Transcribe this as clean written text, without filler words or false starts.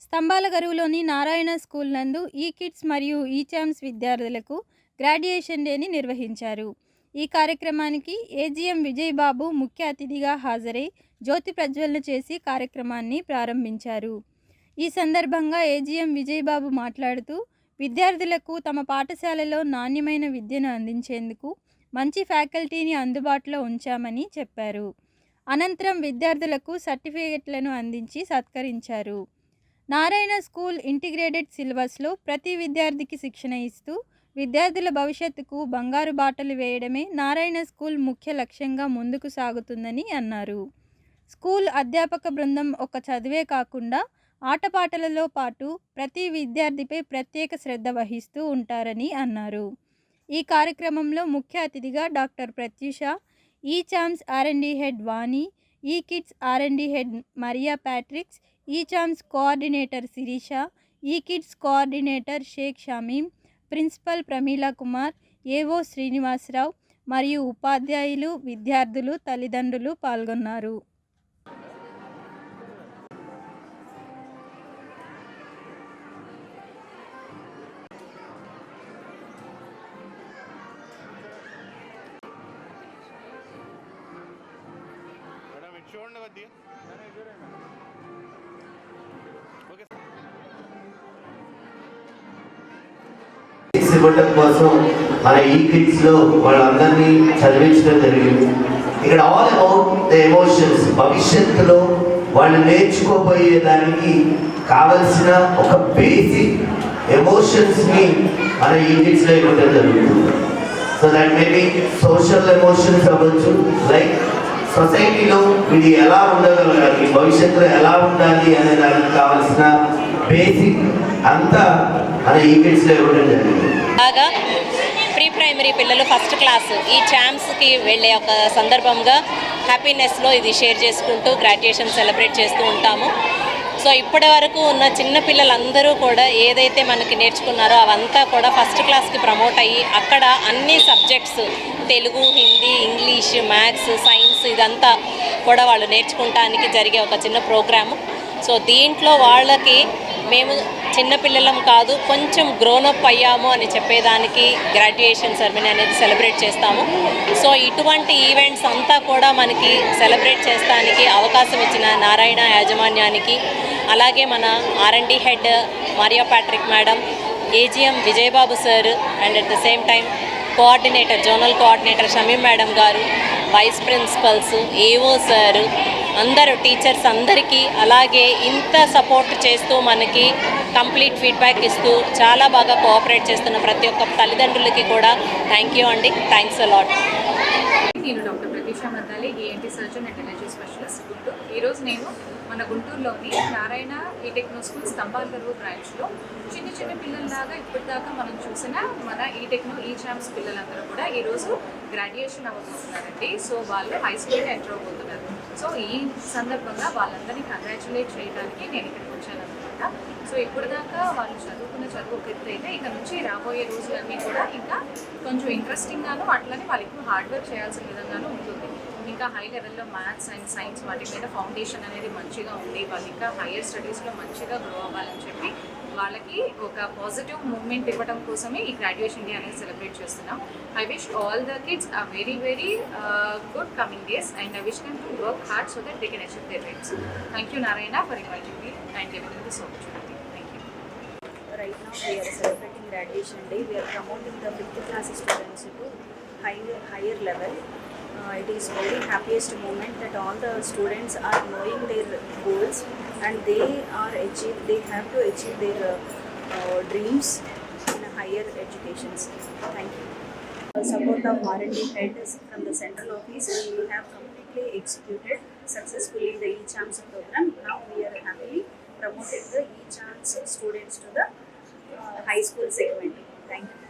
స్తంభాలగరువులోని Narayana school నందు ఈ kids మరియు ఈ ఛాంప్స్ విద్యార్థులకు గ్రాడ్యుయేషన్ డేని నిర్వహించారు. ఈ కార్యక్రమానికి ఏజీఎం విజయబాబు ముఖ్య అతిథిగా హాజరై జ్యోతి ప్రజ్వలన చేసి కార్యక్రమాన్ని ప్రారంభించారు. ఈ సందర్భంగా ఏజీఎం విజయబాబు మాట్లాడుతూ విద్యార్థులకు తమ పాఠశాలలో నాణ్యమైన విద్యను అందించేందుకు మంచి ఫ్యాకల్టీని అందుబాటులో ఉంచామని చెప్పారు. అనంతరం విద్యార్థులకు సర్టిఫికెట్లను అందించి సత్కరించారు. నారాయణ స్కూల్ ఇంటిగ్రేటెడ్ సిలబస్లో ప్రతి విద్యార్థికి శిక్షణ ఇస్తూ విద్యార్థుల భవిష్యత్తుకు బంగారు బాటలు వేయడమే నారాయణ స్కూల్ ముఖ్య లక్ష్యంగా ముందుకు సాగుతుందని అన్నారు. స్కూల్ అధ్యాపక బృందం ఒక చదివే కాకుండా ఆటపాటలలో పాటు ప్రతి విద్యార్థిపై ప్రత్యేక శ్రద్ధ వహిస్తూ ఉంటారని అన్నారు. ఈ కార్యక్రమంలో ముఖ్య అతిథిగా డాక్టర్ ప్రత్యూష, ఈ ఛాంప్స్ ఆర్ఎండ్డి హెడ్ వాణి, ఈ kids R and D head Maria Patricks, ఈ ఛాంప్స్ కోఆర్డినేటర్ శిరీష, ఈ kids coordinator Sheikh Shamim, principal Pramila Kumar, AO Srinivasarao మరియు ఉపాధ్యాయులు, విద్యార్థులు, తల్లిదండ్రులు పాల్గొన్నారు. ఇవ్వటం కోసం మన ఈ కిడ్స్ లో వాళ్ళందరినీ చదివించడం జరిగింది. ఇక్కడ ఆల్ అబౌట్ ద ఎమోషన్స్, భవిష్యత్తులో వాళ్ళు నేర్చుకోబోయే దానికి కావలసిన ఒక బేసిక్ ఎమోషన్స్ ని మన ఈ కిడ్స్ లో ఇవ్వడం జరుగుతుంది. So that maybe social emotions అవ్వచ్చు, లైక్ సొసైటీలో ఇది ఎలా ఉండగలగాలి, భవిష్యత్తులో ఎలా ఉండాలి అనే దానికి కావాల్సిన బేసిక్ అంతా మన ఈ కిడ్స్లో ఇవ్వడం జరిగింది. బాగా ప్రీ ప్రైమరీ పిల్లలు ఫస్ట్ క్లాస్ ఈ ఛాంప్స్కి వెళ్ళే ఒక సందర్భంగా హ్యాపీనెస్లో ఇది షేర్ చేసుకుంటూ గ్రాడ్యుయేషన్ సెలబ్రేట్ చేస్తూ ఉంటాము. సో ఇప్పటి వరకు ఉన్న చిన్న పిల్లలందరూ కూడా ఏదైతే మనకి నేర్చుకున్నారో అవంతా కూడా ఫస్ట్ క్లాస్కి ప్రమోట్ అయ్యి అక్కడ అన్ని subjects Telugu, Hindi, English, maths, science ఇదంతా కూడా వాళ్ళు నేర్చుకుంటానికి జరిగే ఒక చిన్న ప్రోగ్రాము. సో దీంట్లో వాళ్ళకి మేము చిన్నపిల్లలం కాదు, కొంచెం గ్రోనప్ అయ్యాము అని చెప్పేదానికి గ్రాడ్యుయేషన్ సెరమనీ అనేది సెలబ్రేట్ చేస్తాము. సో ఇటువంటి ఈవెంట్స్ అంతా కూడా మనకి సెలబ్రేట్ చేస్తానికి అవకాశం ఇచ్చిన నారాయణ యాజమాన్యానికి, అలాగే మన R and D head Maria Patrick madam, AGM Vijayababu sir and at the same time coordinator, zonal coordinator Shamim madam garu, vice principals, AO sir, అందరూ టీచర్స్ అందరికీ, అలాగే ఇంత సపోర్ట్ చేస్తూ మనకి కంప్లీట్ ఫీడ్బ్యాక్ ఇస్తూ చాలా బాగా కోఆపరేట్ చేస్తున్న ప్రతి ఒక్క తల్లిదండ్రులకి కూడా థ్యాంక్ యూ అండి. Thanks a lot. నేను doctor Pratheesha Maddali, ENT surgeon and allergy specialist, Guntur. ఈరోజు నేను మన గుంటూరులోని నారాయణ ఈ టెక్నో స్కూల్ స్తంభాలగరువు బ్రాంచ్లో చిన్న చిన్న పిల్లల్లాగా ఇప్పటిదాకా మనం చూసిన మన ఈ టెక్నో ఈ ఛాంప్స్ పిల్లలందరూ కూడా ఈరోజు గ్రాడ్యుయేషన్ అవ్వబోతున్నారండి. సో వాళ్ళు హై స్కూల్కి ఎంటర్ అవ్వబోతున్నారు. సో ఈ సందర్భంగా వాళ్ళందరినీ కంగ్రాచులేట్ చేయడానికి నేను ఇక్కడికి వచ్చాను అనమాట. సో ఇప్పటిదాకా వాళ్ళు చదువుకున్న చదువు ఒక ఎత్తు అయితే ఇక నుంచి రాబోయే రోజులన్నీ కూడా ఇంకా కొంచెం ఇంట్రెస్టింగ్గాను, అట్లనే వాళ్ళు ఎక్కువ హార్డ్ వర్క్ చేయాల్సిన విధంగానూ ఉంటుంది. ఇంకా హై లెవెల్లో మ్యాథ్స్ అండ్ సైన్స్ వాటి మీద ఫౌండేషన్ అనేది మంచిగా ఉంది. వాళ్ళు ఇంకా హయ్యర్ స్టడీస్లో మంచిగా గ్రో అవ్వాలని చెప్పి వాళ్ళకి ఒక పాజిటివ్ మూమెంట్ ఇవ్వడం కోసమే ఈ గ్రాడ్యుయేషన్ డే అనేది సెలబ్రేట్ చేస్తున్నాం. I wish all the kids are very very good coming days and I wish them to work hard so that they can achieve their dreams. Thank you Narayana for inviting me and giving me this opportunity. Thank you. Right now we are celebrating graduation day. We are promoting the 5th class students to higher level. It is very happiest moment that all the students are knowing their goals and they have to achieve their dreams in higher educations. Thank you. Support of R&D head from the central office, we have completely executed successfully the eChamps program. Now we are happily promoted the eChamps students to the high school segment. Thank you.